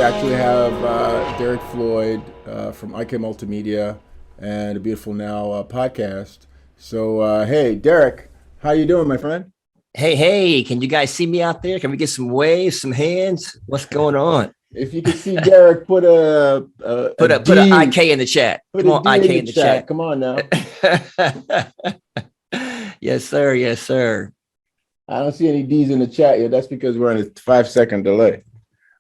We actually have Derrick Floyd from IK Multimedia and a Beautiful Now podcast. So, hey, Derrick, how you doing, my friend? Hey, hey, can you guys see me out there? Can we get some waves, some hands? What's going on? If you could see Derrick, put a Put a D, IK in the chat. put Come a on, D in IK the in the chat. chat. Come on now. Yes, sir. Yes, sir. I don't see any D's in the chat yet. That's because we're on a 5 second delay.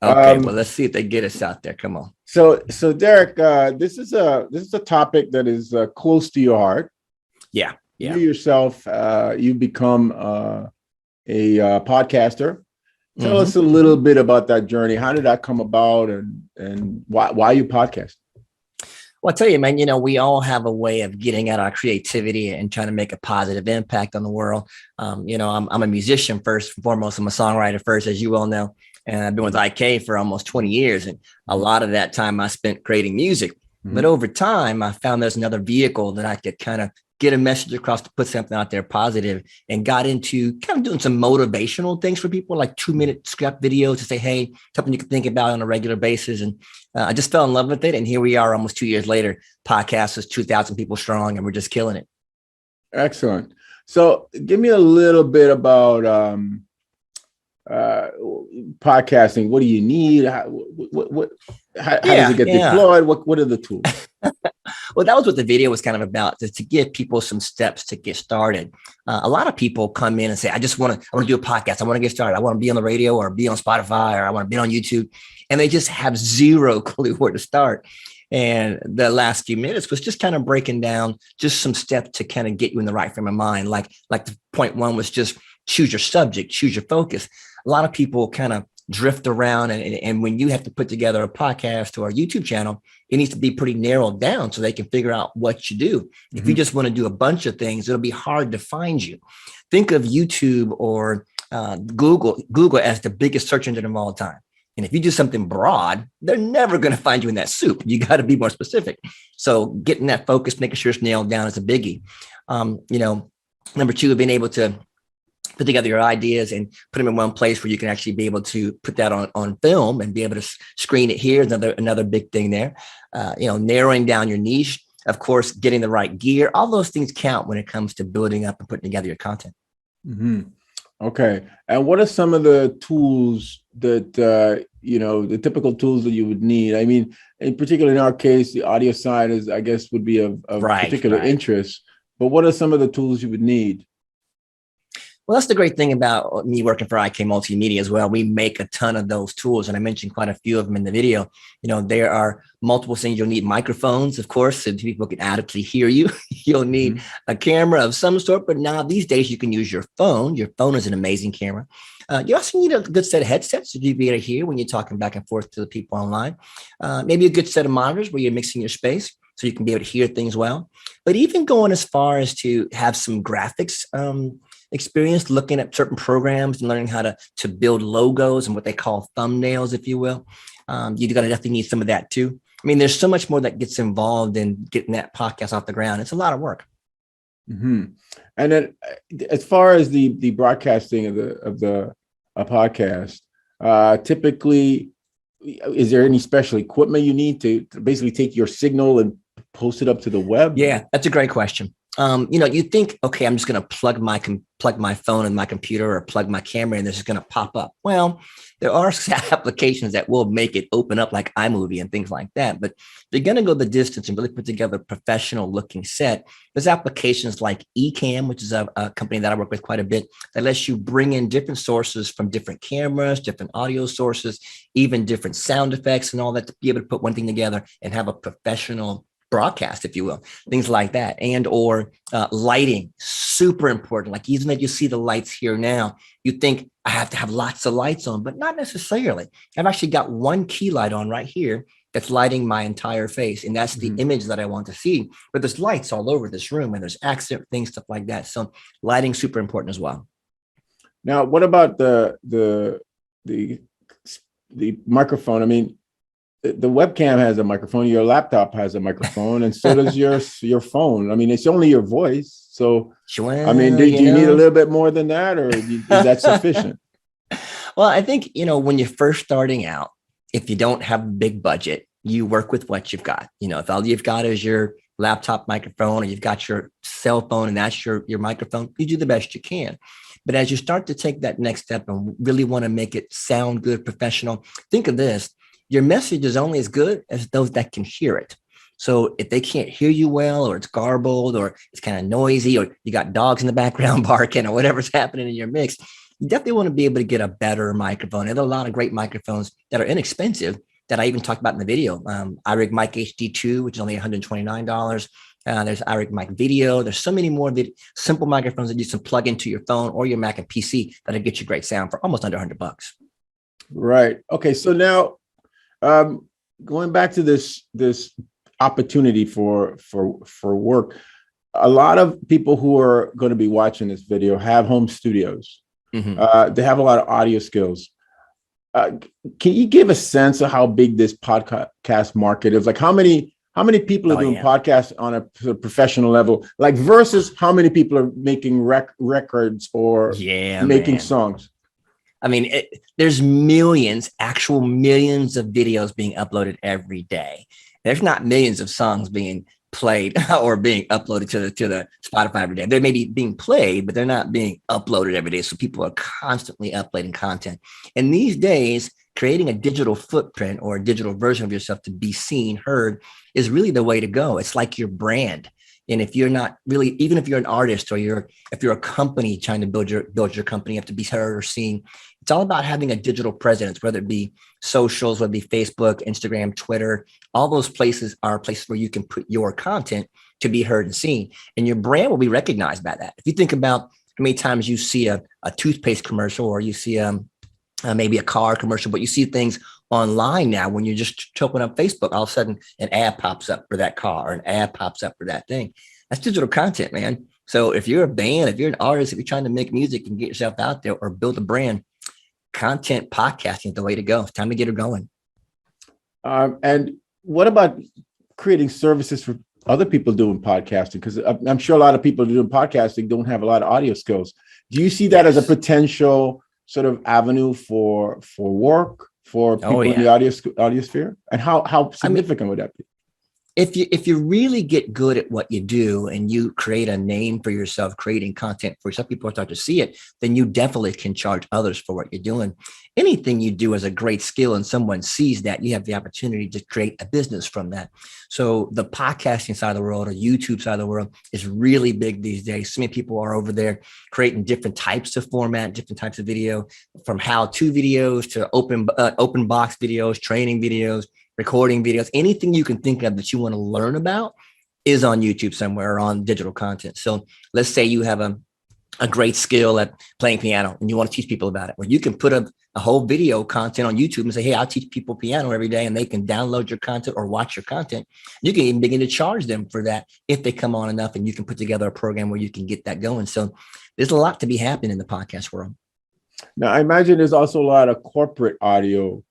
Okay, well, Um, let's see if they get us out there. Come on. so Derrick, this is a topic that is close to your heart. Yeah, You yeah. yourself, you become a podcaster. Tell us a little Hmm. bit about that journey. How did that come about, and why you podcast? Well, I tell you, man, we all have a way of getting at our creativity and trying to make a positive impact on the world. I'm a musician first and foremost. I'm a songwriter first, as you well know. And I've been with IK for almost 20 years. And a lot of that time I spent creating music. But Mm-hmm. over time, I found there's another vehicle that I could kind of get a message across to put something out there positive, and got into kind of doing some motivational things for people, like 2 minute script videos to say, hey, something you can think about on a regular basis. And I just fell in love with it. And here we are almost 2 years later. Podcast is 2,000 people strong, and we're just killing it. Excellent. So, give me a little bit about uh, podcasting. What do you need? How does Yeah, it get yeah. deployed? What are the tools? Well, that was what the video was kind of about, to give people some steps to get started. A lot of people come in and say, I want to do a podcast. I want to get started. I want to be on the radio or be on Spotify, or I want to be on YouTube. And they just have zero clue where to start. And the last few minutes was just kind of breaking down just some steps to kind of get you in the right frame of mind. Like the point one was just choose your subject, choose your focus. A lot of people kind of drift around, and when you have to put together a podcast or a YouTube channel, it needs to be pretty narrowed down so they can figure out what you do. If you Mm-hmm. just want to do a bunch of things, it'll be hard to find you. Think of YouTube or Google as the biggest search engine of all time. And if you do something broad, they're never going to find you in that soup. You got to be more specific. So getting that focus, making sure it's nailed down is a biggie. Um, you know, Number two, being able to put together your ideas and put them in one place where you can actually be able to put that on film and be able to screen it here. Another big thing there. Narrowing down your niche, of course, getting the right gear. All those things count when it comes to building up and putting together your content. Mm-hmm. Okay. And what are some of the tools that the typical tools that you would need? I mean, in particular, in our case, the audio side is, I guess, would be of Right, particular right. interest. But what are some of the tools you would need? Well, that's the great thing about me working for IK Multimedia as well. We make a ton of those tools, and I mentioned quite a few of them in the video. There are multiple things. You'll need microphones, of course, so people can adequately hear you. You'll need Mm-hmm. a camera of some sort, but now these days you can use your phone. Your phone is an amazing camera. You also need a good set of headsets so you'll be able to hear when you're talking back and forth to the people online. Maybe a good set of monitors where you're mixing your space so you can be able to hear things well. But even going as far as to have some graphics experience, looking at certain programs and learning how to build logos and what they call thumbnails, if you will. You got to definitely need some of that too. I mean, there's so much more that gets involved in getting that podcast off the ground. It's a lot of work. Mm-hmm. And then, as far as the broadcasting of the a podcast, typically, is there any special equipment you need to basically take your signal and post it up to the web? Yeah, that's a great question. You think, okay, I'm just going to plug my phone in my computer or plug my camera and this is going to pop up. Well, there are applications that will make it open up like iMovie and things like that. But if you're going to go the distance and really put together a professional looking set, there's applications like Ecamm, which is a company that I work with quite a bit, that lets you bring in different sources from different cameras, different audio sources, even different sound effects and all that to be able to put one thing together and have a professional broadcast, if you will, things like that. And or lighting, super important. Like even if you see the lights here now, you think I have to have lots of lights on, but not necessarily. I've actually got one key light on right here that's lighting my entire face. And that's the Mm-hmm. image that I want to see. But there's lights all over this room and there's accent things, stuff like that. So lighting, super important as well. Now, what about the the microphone? I mean, the webcam has a microphone, your laptop has a microphone, and so does your phone. I mean, it's only your voice. So, I mean, Well, do you need a little bit more than that, or is that sufficient? Well, I think, when you're first starting out, if you don't have a big budget, you work with what you've got. If all you've got is your laptop microphone, or you've got your cell phone and that's your microphone, you do the best you can. But as you start to take that next step and really want to make it sound good, professional, think of this: your message is only as good as those that can hear it. So if they can't hear you well, or it's garbled, or it's kind of noisy, or you got dogs in the background barking, or whatever's happening in your mix, you definitely want to be able to get a better microphone. And there are a lot of great microphones that are inexpensive that I even talked about in the video. iRig Mic HD2, which is only $129. There's iRig Mic Video. There's so many more simple microphones that you can plug into your phone or your Mac and PC that'll get you great sound for almost under $100. Right. Okay. So now, going back to this opportunity for work, a lot of people who are going to be watching this video have home studios. Mm-hmm. They have a lot of audio skills. Can you give a sense of how big this podcast market is? Like how many people are doing podcasts on a professional level, like versus how many people are making records or making songs? I mean, there's millions of videos being uploaded every day. There's not millions of songs being played or being uploaded to the Spotify every day. They may be being played, but they're not being uploaded every day. So people are constantly uploading content. And these days, creating a digital footprint or a digital version of yourself to be seen, heard, is really the way to go. It's like your brand. And if you're not really, even if you're an artist or if you're a company trying to build your company, you have to be heard or seen. It's all about having a digital presence, whether it be socials, whether it be Facebook, Instagram, Twitter. All those places are places where you can put your content to be heard and seen. And your brand will be recognized by that. If you think about how many times you see a toothpaste commercial, or you see maybe a car commercial, but you see things online now when you're just open up Facebook, all of a sudden an ad pops up for that car, or an ad pops up for that thing. That's digital content, man. So if you're a band, if you're an artist, if you're trying to make music and get yourself out there or build a brand, content podcasting is the way to go. It's time to get it going. And what about creating services for other people doing podcasting? Because I'm sure a lot of people doing podcasting don't have a lot of audio skills. Do you see that as a potential sort of avenue for work for people in the audio sphere? And how significant would that be? If you really get good at what you do and you create a name for yourself, creating content for yourself, people start to see it, then you definitely can charge others for what you're doing. Anything you do is a great skill and someone sees that, you have the opportunity to create a business from that. So the podcasting side of the world or YouTube side of the world is really big these days. So many people are over there creating different types of format, different types of video, from how-to videos to open box videos, training videos, recording videos. Anything you can think of that you want to learn about is on YouTube somewhere or on digital content. So let's say you have a great skill at playing piano and you want to teach people about it. Well, you can put a whole video content on YouTube and say, hey, I'll teach people piano every day, and they can download your content or watch your content. You can even begin to charge them for that if they come on enough, and you can put together a program where you can get that going. So there's a lot to be happening in the podcast world. Now, I imagine there's also a lot of corporate audio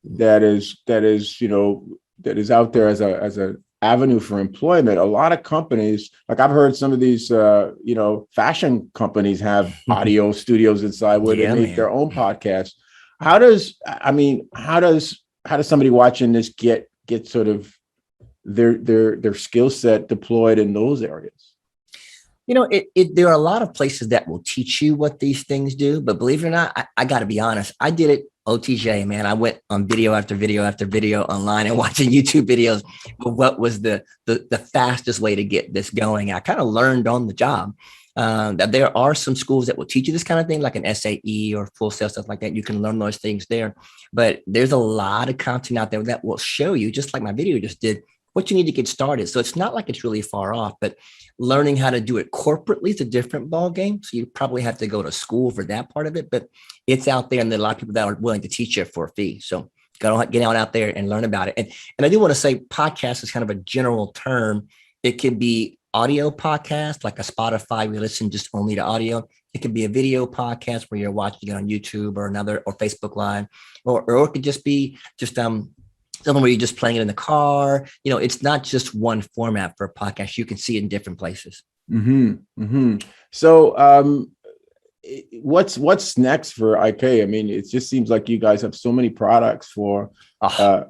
that is out there as a avenue for employment. A lot of companies, like I've heard some of these fashion companies have audio studios inside where they make their own podcasts. How does somebody watching this get sort of their skill set deployed in those areas? There are a lot of places that will teach you what these things do, but believe it or not, I got to be honest. I did it OTJ, man. I went on video after video after video online and watching YouTube videos. But what was the fastest way to get this going? I kind of learned on the job. That there are some schools that will teach you this kind of thing, like an SAE or Full Sail, stuff like that. You can learn those things there. But there's a lot of content out there that will show you, just like my video just did, what you need to get started. So it's not like it's really far off, but learning how to do it corporately is a different ball game. So you probably have to go to school for that part of it, but it's out there, and there are a lot of people that are willing to teach you for a fee. So get out there and learn about it. And I do want to say podcast is kind of a general term. It could be audio podcast, like a Spotify, we listen just only to audio. It could be a video podcast where you're watching it on YouTube or Facebook Live, or it could just be something where you're just playing it in the car. It's not just one format for a podcast. You can see it in different places. Mm-hmm. Mm-hmm. So what's next for IK? I mean, it just seems like you guys have so many products for the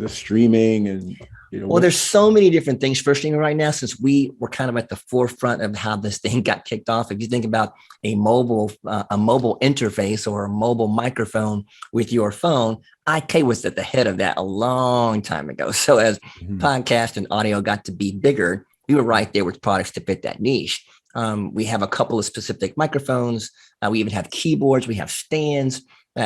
streaming and well, there's so many different things for streaming right now, since we were kind of at the forefront of how this thing got kicked off. If you think about a mobile interface or a mobile microphone with your phone, IK was at the head of that a long time ago. So as podcast and audio got to be bigger, we were right there with products to fit that niche. We have a couple of specific microphones. We even have keyboards. We have stands.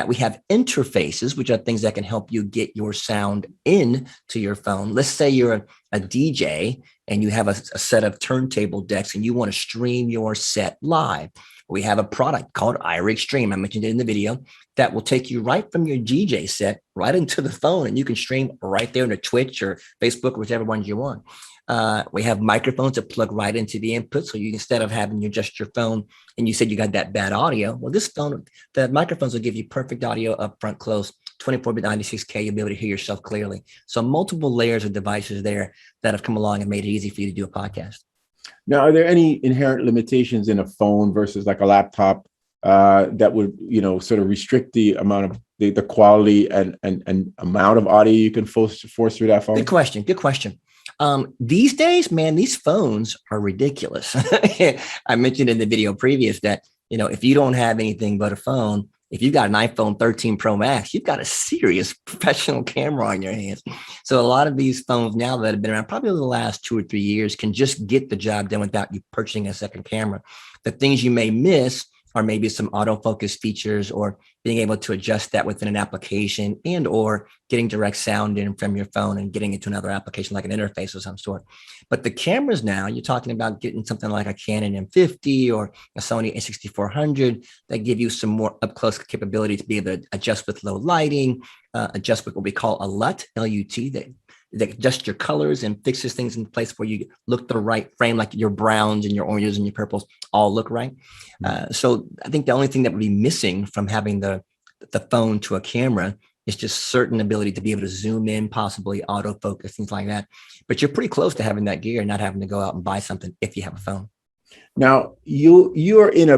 We have interfaces, which are things that can help you get your sound in to your phone. Let's say you're a DJ and you have a set of turntable decks and you want to stream your set live. We have a product called iRig Stream. I mentioned it in the video that will take you right from your DJ set right into the phone, and you can stream right there into Twitch or Facebook, whichever ones you want. We have microphones that plug right into the input. So you, instead of having just your phone and you said you got that bad audio, well, this phone, the microphones will give you perfect audio up front, close, 24 to 96K. You'll be able to hear yourself clearly. So multiple layers of devices there that have come along and made it easy for you to do a podcast. Now, are there any inherent limitations in a phone versus like a laptop that would, sort of restrict the amount of the quality and amount of audio you can force through that phone? Good question. These days, man, these phones are ridiculous. I mentioned in the video previous that, if you don't have anything but a phone, if you've got an iPhone 13 Pro Max, you've got a serious professional camera on your hands. So a lot of these phones now that have been around probably the last 2 or 3 years can just get the job done without you purchasing a second camera. The things you may miss are maybe some autofocus features, or being able to adjust that within an application, and or getting direct sound in from your phone and getting into another application like an interface of some sort. But the cameras now, you're talking about getting something like a Canon M50 or a Sony A6400 that give you some more up close capability to be able to adjust with low lighting, adjust with what we call a LUT, L-U-T, that adjusts your colors and fixes things in place where you look the right frame, like your browns and your oranges and your purples all look right. So I think the only thing that would be missing from having the phone to a camera is just certain ability to be able to zoom in, possibly autofocus, things like that. But you're pretty close to having that gear and not having to go out and buy something if you have a phone. Now, you're in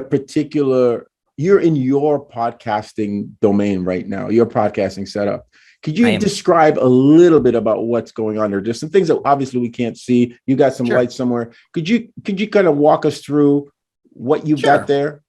your podcasting domain right now, your podcasting setup. Could you describe a little bit about what's going on there? There's some things that obviously we can't see. You got some lights somewhere. Could you kind of walk us through what you've got there?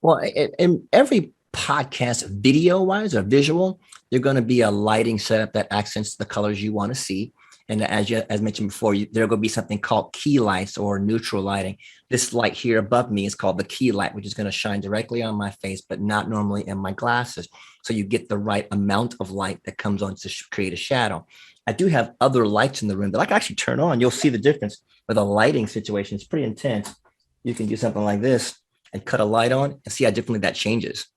Well, in every podcast, video wise or visual, there's going to be a lighting setup that accents the colors you want to see. And as mentioned before, there will be something called key lights or neutral lighting. This light here above me is called the key light, which is going to shine directly on my face, but not normally in my glasses. So you get the right amount of light that comes on to create a shadow. I do have other lights in the room that I can actually turn on. You'll see the difference with a lighting situation. It's pretty intense. You can do something like this and cut a light on and see how differently that changes.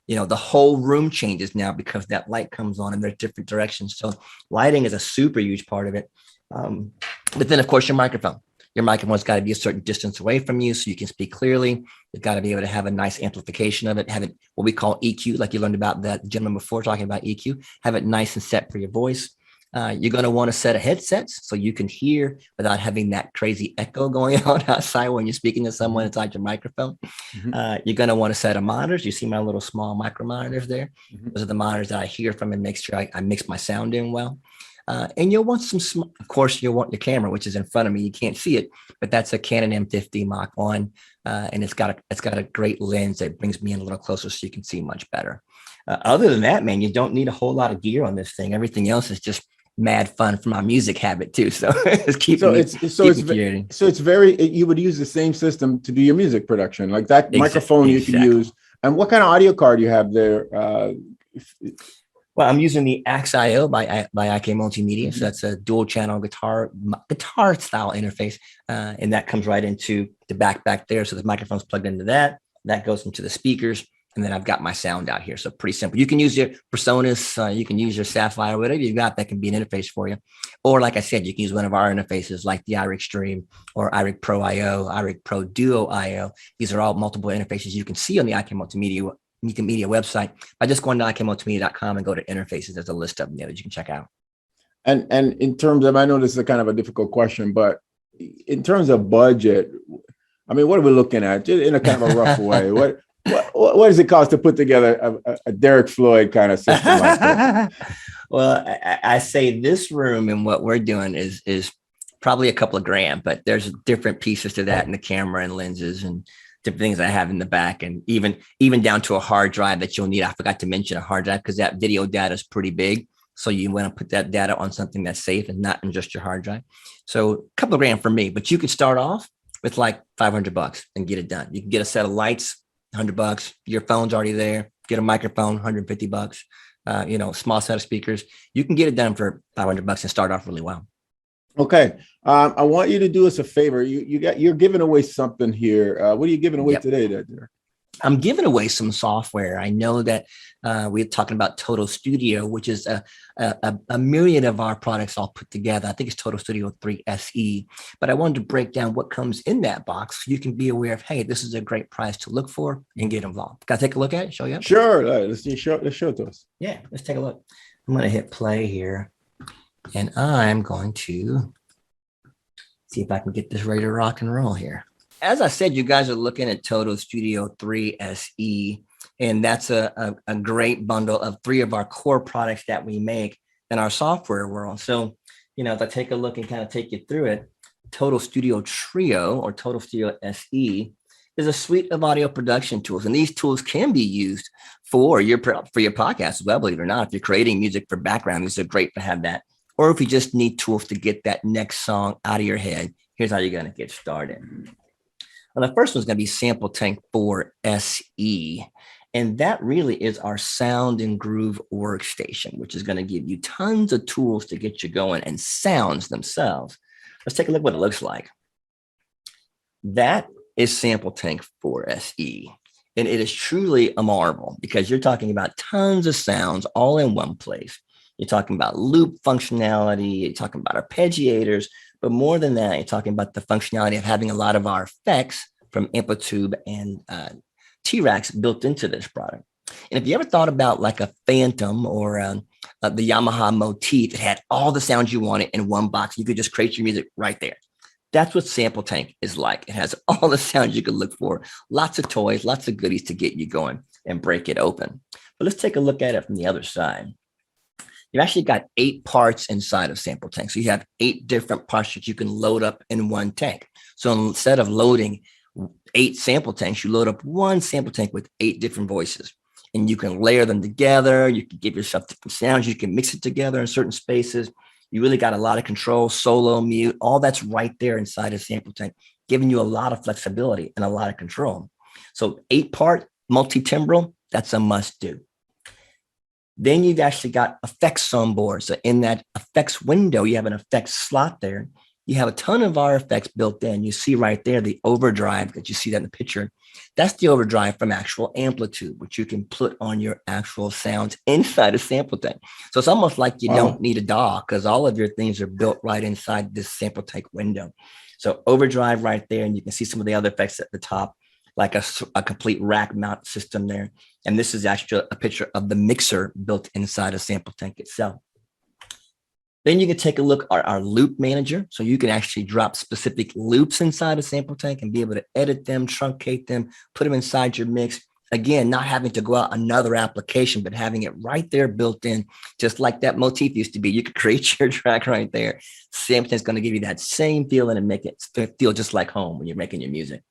The whole room changes now because that light comes on and there's different directions. So lighting is a super huge part of it. But then, of course, your microphone. Your microphone's got to be a certain distance away from you so you can speak clearly. You've got to be able to have a nice amplification of it, have it what we call EQ, like you learned about that gentleman before talking about EQ, have it nice and set for your voice. You're going to want a set of headsets so you can hear without having that crazy echo going on outside when you're speaking to someone inside your microphone. You're going to want a set of monitors. You see my little small micro monitors there. Those are the monitors that I hear from and make sure I mix my sound in well. And you'll want of course, you'll want your camera, which is in front of me. You can't see it, but that's a Canon M50 Mark 1. And it's got a great lens that brings me in a little closer so you can see much better. Other than that, man, you don't need a whole lot of gear on this thing. Everything else is just mad fun for my music habit too. So it's very, you would use the same system to do your music production, like that microphone you can use. And what kind of audio card you have there? Well, I'm using the Axe.io by IK Multimedia. So that's a dual channel guitar style interface. And that comes right into the back there. So the microphone's plugged into that. That goes into the speakers. And then I've got my sound out here. So pretty simple. You can use your Personas, you can use your Sapphire, whatever you've got that can be an interface for you. Or like I said, you can use one of our interfaces like the iRig Stream or iRig Pro IO, iRig Pro Duo IO. These are all multiple interfaces you can see on the IK Multimedia website by just going to ikmultimedia.com and go to interfaces. There's a list of them there that you can check out. And in terms of, I know this is a kind of a difficult question, but in terms of budget, I mean, what are we looking at? Just in a kind of a rough way. What does it cost to put together a Derrick Floyd kind of system like that? Well, I say this room and what we're doing is probably a couple of grand, but there's different pieces to that, and the camera and lenses and different things I have in the back, and even down to a hard drive that you'll need. I forgot to mention a hard drive because that video data is pretty big. So you want to put that data on something that's safe and not in just your hard drive. So a couple of grand for me, but you could start off with like $500 and get it done. You can get a set of lights, $100. Your phone's already there. Get a microphone, $150. Small set of speakers. You can get it done for $500 and start off really well. Okay. I want you to do us a favor. You're giving away something here. What are you giving away today, Derrick? I'm giving away some software. I know that we're talking about Total Studio, which is a myriad of our products all put together. I think it's Total Studio 3 SE. But I wanted to break down what comes in that box so you can be aware of, hey, this is a great price to look for and get involved. Can I take a look at it? Show you? Sure. Let's show it to us. Yeah, let's take a look. I'm going to hit play here, and I'm going to see if I can get this ready to rock and roll here. As I said, you guys are looking at Total Studio 3 SE, and that's a great bundle of 3 of our core products that we make in our software world. So, as I take a look and kind of take you through it, Total Studio Trio or Total Studio SE is a suite of audio production tools, and these tools can be used for your podcast as well, believe it or not. If you're creating music for background, these are great to have that. Or if you just need tools to get that next song out of your head, here's how you're going to get started. Well, the first one's going to be Sample Tank 4 SE. And that really is our sound and groove workstation, which is going to give you tons of tools to get you going and sounds themselves. Let's take a look at what it looks like. That is Sample Tank 4 SE. And it is truly a marvel because you're talking about tons of sounds all in one place. You're talking about loop functionality. You're talking about arpeggiators. But more than that, you're talking about the functionality of having a lot of our effects from Amplitube and T-Rax built into this product. And if you ever thought about like a Phantom or the Yamaha Motif, it had all the sounds you wanted in one box. You could just create your music right there. That's what Sample Tank is like. It has all the sounds you could look for, lots of toys, lots of goodies to get you going and break it open. But let's take a look at it from the other side. You've actually got 8 parts inside of Sample Tank. So you have 8 different parts that you can load up in one tank. So instead of loading 8 sample tanks, you load up one sample tank with 8 different voices. And you can layer them together. You can give yourself different sounds. You can mix it together in certain spaces. You really got a lot of control, solo, mute, all that's right there inside of Sample Tank, giving you a lot of flexibility and a lot of control. So 8-part multi-timbral, that's a must do. Then you've actually got effects on board. So in that effects window, you have an effects slot there. You have a ton of our effects built in. You see right there, the overdrive that you see that in the picture. That's the overdrive from actual Amplitube, which you can put on your actual sounds inside a Sample Tank. So it's almost like you don't need a DAW because all of your things are built right inside this Sample Tank window. So overdrive right there, and you can see some of the other effects at the top, like a complete rack mount system there. And this is actually a picture of the mixer built inside a Sample Tank itself. Then you can take a look at our loop manager. So you can actually drop specific loops inside a Sample Tank and be able to edit them, truncate them, put them inside your mix. Again, not having to go out another application, but having it right there built in, just like that Motif used to be. You could create your track right there. Sample Tank is going to give you that same feeling and make it feel just like home when you're making your music.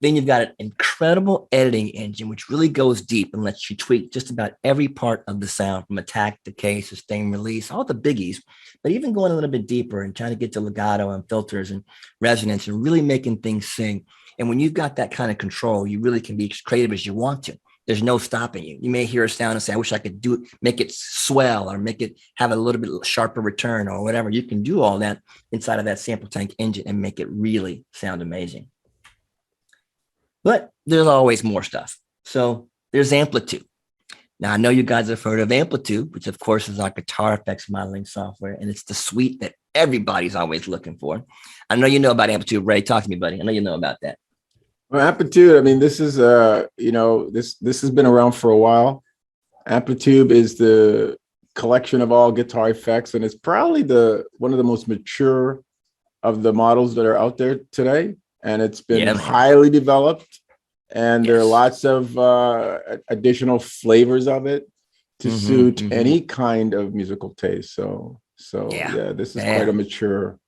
Then you've got an incredible editing engine, which really goes deep and lets you tweak just about every part of the sound, from attack, decay, sustain, release, all the biggies, but even going a little bit deeper and trying to get to legato and filters and resonance and really making things sing. And when you've got that kind of control, you really can be as creative as you want to. There's no stopping you. You may hear a sound and say, I wish I could do it, make it swell or make it have a little bit sharper return or whatever. You can do all that inside of that Sample Tank engine and make it really sound amazing. But there's always more stuff. So there's Amplitube. Now, I know you guys have heard of Amplitube, which of course is our guitar effects modeling software, and it's the suite that everybody's always looking for. I know you know about Amplitube, Ray. Talk to me, buddy. I know you know about that. Well, Amplitube, I mean, this is, this has been around for a while. Amplitube is the collection of all guitar effects, and it's probably one of the most mature of the models that are out there today. and it's been Yeah, man. highly developed. And there are Yes. lots of additional flavors of it to suit any kind of musical taste. So Yeah. yeah, this is Yeah. quite a mature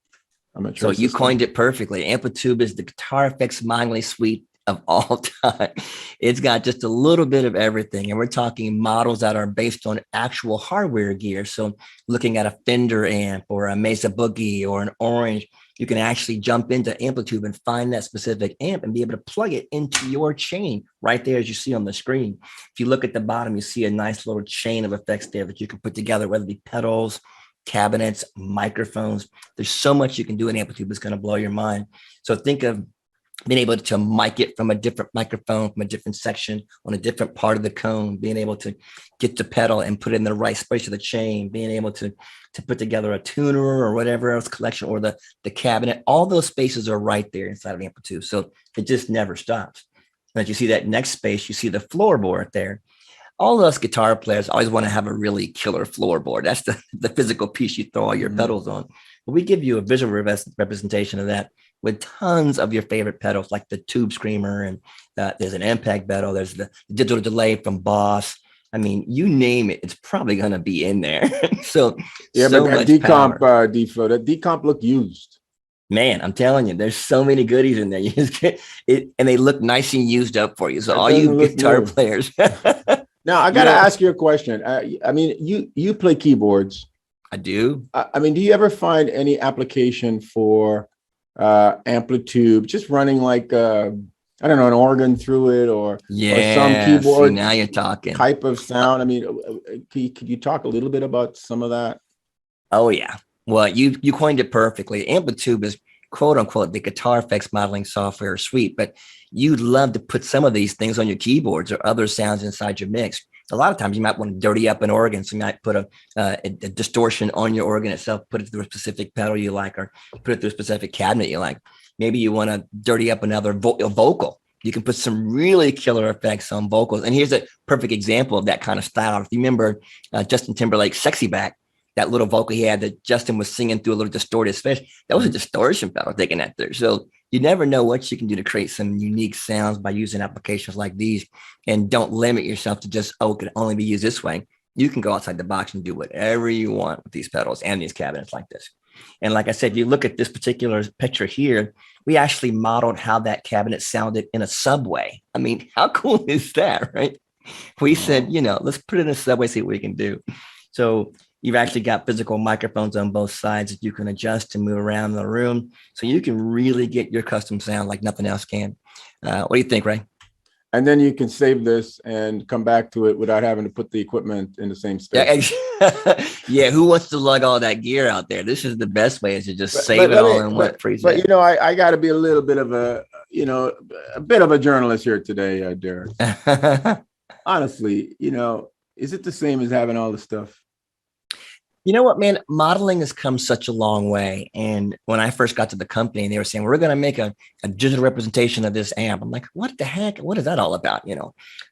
So you system. coined it perfectly. Amplitube is the guitar effects modeling suite of all time. It's got just a little bit of everything. And we're talking models that are based on actual hardware gear. So looking at a Fender amp or a Mesa Boogie or an Orange, you can actually jump into Amplitube and find that specific amp and be able to plug it into your chain right there, as you see on the screen. If you look at the bottom, you see a nice little chain of effects there that you can put together, whether it be pedals, cabinets, microphones. There's so much you can do in Amplitube. It's going to blow your mind. So think of being able to mic it from a different microphone, from a different section on a different part of the cone, being able to get the pedal and put it in the right space of the chain, being able to put together a tuner or whatever else collection, or the cabinet. All those spaces are right there inside of Amplitube. So it just never stops. And as you see that next space, you see the floorboard there. All of us guitar players always want to have a really killer floorboard. That's the physical piece you throw all your pedals on. But we give you a visual representation of that with tons of your favorite pedals, like the Tube Screamer, and there's an impact pedal. There's the digital delay from Boss. I mean, you name it, it's probably going to be in there. So yeah, so but that much decomp, power. D-Flow, that decomp look used. Man, I'm telling you, there's so many goodies in there. You just get it, and they look nice and used up for you. So That all you doesn't look guitar new. players, Now I you got to know, ask you a question. I mean, you play keyboards. I do. I mean, do you ever find any application for Amplitube just running like I don't know, an organ through it, or some Yeah. See, keyboard now you're talking. type of sound? I mean, could you talk a little bit about some of that? Oh yeah. Well, you coined it perfectly. Amplitube is quote unquote the guitar effects modeling software suite, but you'd love to put some of these things on your keyboards or other sounds inside your mix. A lot of times you might want to dirty up an organ. So you might put a distortion on your organ itself, put it through a specific pedal you like, or put it through a specific cabinet you like. Maybe you want to dirty up another vocal. You can put some really killer effects on vocals. And here's a perfect example of that kind of style. If you remember Justin Timberlake's Sexy Back, that little vocal he had that Justin was singing through a little distorted space, that was a distortion pedal taking that through. So you never know what you can do to create some unique sounds by using applications like these. And don't limit yourself to just, oh, it can only be used this way. You can go outside the box and do whatever you want with these pedals and these cabinets like this. And like I said, if you look at this particular picture here, we actually modeled how that cabinet sounded in a subway. I mean, how cool is that, right? We said, let's put it in a subway, see what we can do. So you've actually got physical microphones on both sides that you can adjust to move around the room. So you can really get your custom sound like nothing else can. What do you think, Ray? And then you can save this and come back to it without having to put the equipment in the same space. Yeah, yeah. Who wants to lug all that gear out there? This is the best way, is to just save it all in one preset. But I got to be a little bit of a bit of a journalist here today, Derrick. Honestly, is it the same as having all the stuff? You know what, man? Modeling has come such a long way. And when I first got to the company, they were saying, we're going to make a digital representation of this amp. I'm like, what the heck? What is that all about?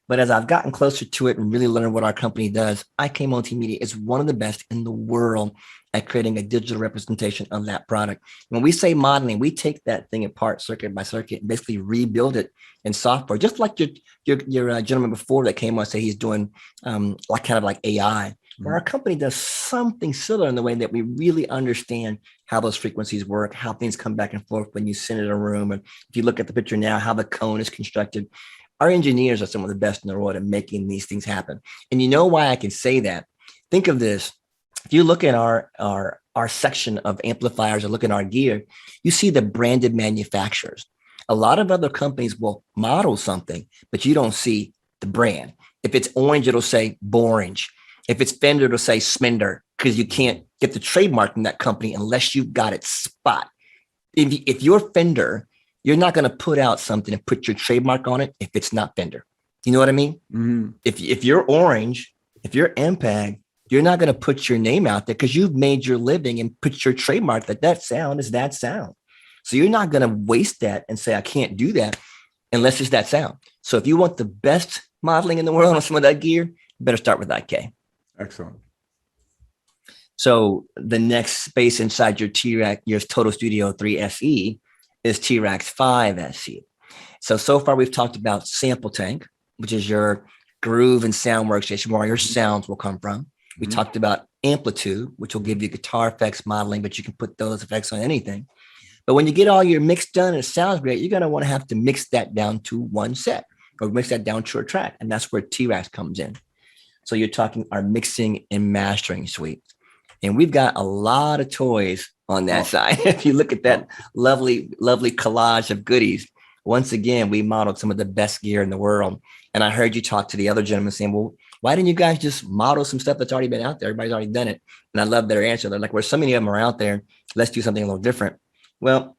But as I've gotten closer to it and really learned what our company does, IK Multimedia is one of the best in the world at creating a digital representation of that product. When we say modeling, we take that thing apart circuit by circuit and basically rebuild it in software, just like your gentleman before that came on and say he's doing like AI. Where our company does something similar in the way that we really understand how those frequencies work, how things come back and forth when you sit in a room. And if you look at the picture now, how the cone is constructed, our engineers are some of the best in the world at making these things happen. And you know why I can say that? Think of this. If you look at our section of amplifiers or look at our gear, you see the branded manufacturers. A lot of other companies will model something, but you don't see the brand. If it's orange, it'll say Borange. If it's Fender, it'll say Smender, because you can't get the trademark from that company unless you've got it spot. If you're Fender, you're not going to put out something and put your trademark on it if it's not Fender. You know what I mean? Mm-hmm. If you're Orange, if you're MPEG, you're not going to put your name out there because you've made your living and put your trademark that sound is that sound. So you're not going to waste that and say, I can't do that unless it's that sound. So if you want the best modeling in the world on some of that gear, you better start with IK. Excellent. So the next space inside your T-Rack, your Total Studio 3 SE, is T-Rex 5 SC. So far we've talked about Sample Tank, which is your groove and sound workstation where your sounds will come from. We talked about Amplitube, which will give you guitar effects modeling, but you can put those effects on anything. But when you get all your mix done and it sounds great, you're going to want to have to mix that down to one set or mix that down to a track. And that's where T-Rex comes in. So you're talking our mixing and mastering suite. And we've got a lot of toys on that side. If you look at that lovely, lovely collage of goodies, once again, we modeled some of the best gear in the world. And I heard you talk to the other gentleman saying, well, why didn't you guys just model some stuff that's already been out there? Everybody's already done it. And I love their answer. They're like, well, so many of them are out there. Let's do something a little different. Well,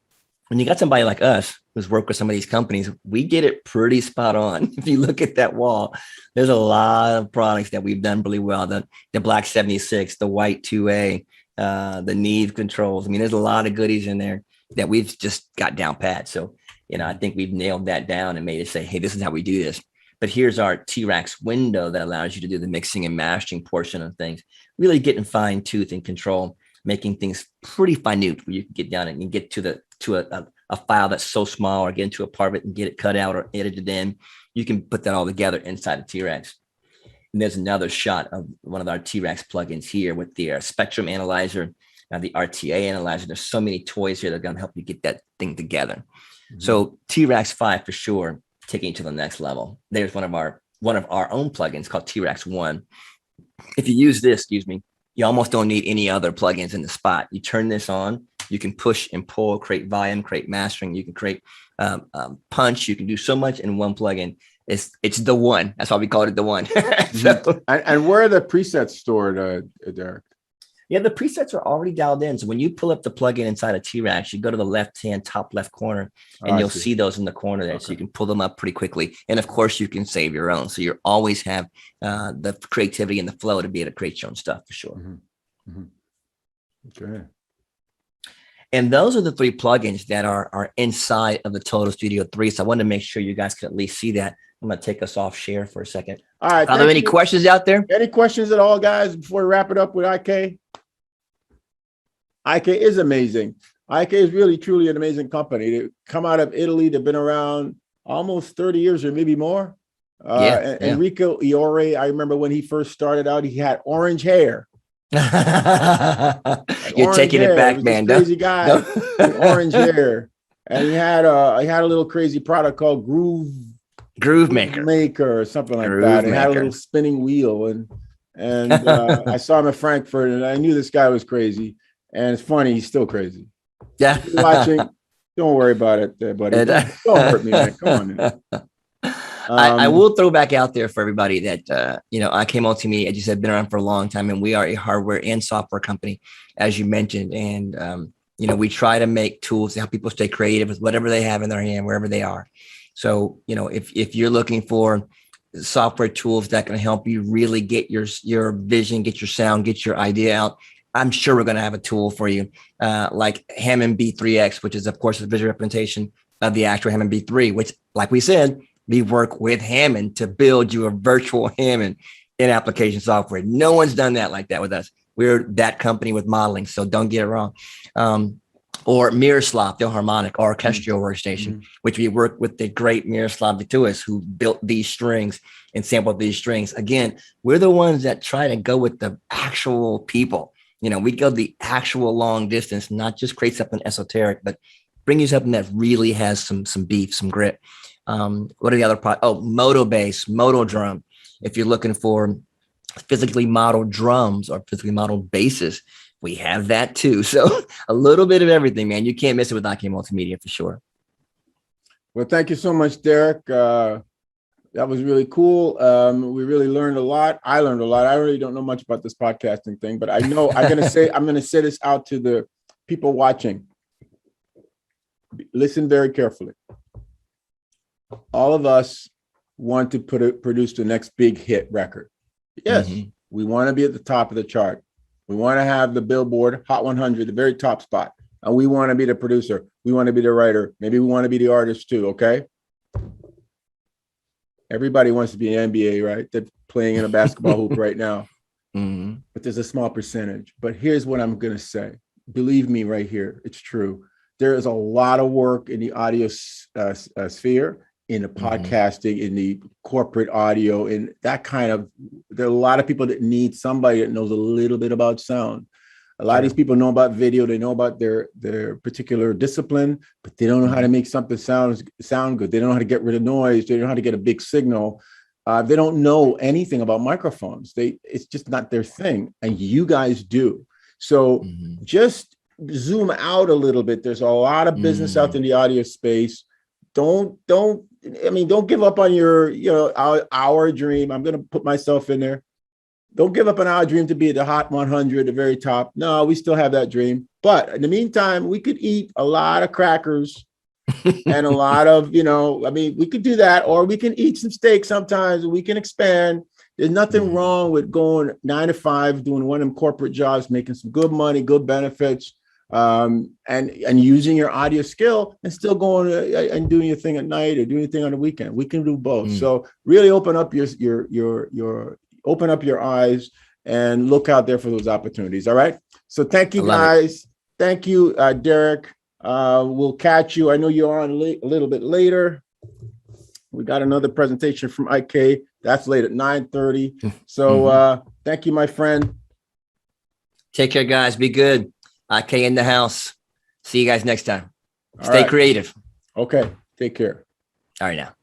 when you got somebody like us who's worked with some of these companies, we get it pretty spot on. If you look at that wall, there's a lot of products that we've done really well. The Black 76, the White 2A, the Neve controls. I mean, there's a lot of goodies in there that we've just got down pat. So, I think we've nailed that down and made it say, hey, this is how we do this. But here's our T-Rex window that allows you to do the mixing and mastering portion of things, really getting fine tooth and control, making things pretty minute where you can get down and you get to a file that's so small or get into a part of it and get it cut out or edited in. You can put that all together inside of T-Rex. And there's another shot of one of our T-Rex plugins here with the Spectrum Analyzer, the RTA Analyzer. There's so many toys here that are going to help you get that thing together. So T-Rex 5 for sure, taking it to the next level. There's one of our own plugins called T-Rex 1. If you use this, you almost don't need any other plugins in the spot. You turn this on, you can push and pull, create volume, create mastering. You can create punch. You can do so much in one plugin. It's the one. That's why we called it the one. So, and where are the presets stored, Derrick? Yeah, the presets are already dialed in. So when you pull up the plugin inside of T-Rex, you go to the left-hand top left corner, and you'll see those in the corner there. Okay. So you can pull them up pretty quickly. And of course, you can save your own. So you always have the creativity and the flow to be able to create your own stuff for sure. Okay. And those are the 3 plugins that are inside of the Total Studio 3. So I wanted to make sure you guys could at least see that. I'm going to take us off share for a second. All right. Are there any questions out there? Any questions at all, guys, before we wrap it up with IK? IK is amazing. IK is really, truly an amazing company. They come out of Italy. They've been around almost 30 years or maybe more. Enrico Iore, I remember when he first started out, he had orange hair. You're taking it back, man. Crazy guy with orange hair. And he had a little crazy product called Groove Maker or something like that. It had a little spinning wheel. And I saw him at Frankfurt and I knew this guy was crazy. And it's funny, he's still crazy. Yeah. Watching, don't worry about it, buddy. Don't hurt me, man. Come on, man. I will throw back out there for everybody that, I came on to me, as you said, been around for a long time, and we are a hardware and software company, as you mentioned. And, we try to make tools to help people stay creative with whatever they have in their hand, wherever they are. So, if you're looking for software tools that can help you really get your vision, get your sound, get your idea out, I'm sure we're going to have a tool for you, like Hammond B3X, which is, of course, a visual representation of the actual Hammond B3, which, like we said, we work with Hammond to build you a virtual Hammond in application software. No one's done that like that with us. We're that company with modeling, so don't get it wrong. Or Miroslav, the harmonic orchestral workstation, which we work with the great Miroslav Vituis, who built these strings and sampled these strings. Again, we're the ones that try to go with the actual people. We go the actual long distance, not just create something esoteric, but bring you something that really has some beef, some grit. What are the other products? Oh, Moto Bass, Moto Drum. If you're looking for physically modeled drums or physically modeled basses, we have that too. So a little bit of everything, man. You can't miss it with IK Multimedia for sure. Well, thank you so much, Derrick. That was really cool. We really learned a lot. I learned a lot. I really don't know much about this podcasting thing, but I know I'm going to say this out to the people watching. Listen very carefully. All of us want to produce the next big hit record. Yes, we want to be at the top of the chart. We want to have the Billboard Hot 100, the very top spot. And we want to be the producer. We want to be the writer. Maybe we want to be the artist too, okay? Everybody wants to be an NBA, right? They're playing in a basketball hoop right now. But there's a small percentage. But here's what I'm going to say. Believe me right here. It's true. there is a lot of work in the audio sphere, in the podcasting, in the corporate audio, in that kind of, there are a lot of people that need somebody that knows a little bit about sound. A lot of these people know about video, they know about their particular discipline, but they don't know how to make something sound good. They don't know how to get rid of noise. They don't know how to get a big signal. They don't know anything about microphones. It's just not their thing, and you guys do. So just zoom out a little bit. There's a lot of business out in the audio space. Don't give up on your, our dream. I'm going to put myself in there. Don't give up on our dream to be at the hot 100, the very top. No, we still have that dream. But in the meantime, we could eat a lot of crackers and a lot of, we could do that, or we can eat some steak sometimes, and we can expand. There's nothing wrong with going 9 to 5, doing one of them corporate jobs, making some good money, good benefits, and using your audio skill, and still going and doing your thing at night or doing your thing on the weekend. We can do both. So really open up open up your eyes and look out there for those opportunities. All right. So thank you, guys. Thank you, Derrick. We'll catch you. I know you're on a little bit later. We got another presentation from IK. That's late at 9:30. So thank you, my friend. Take care, guys. Be good. IK in the house. See you guys next time. Stay creative. Okay. Take care. All right now.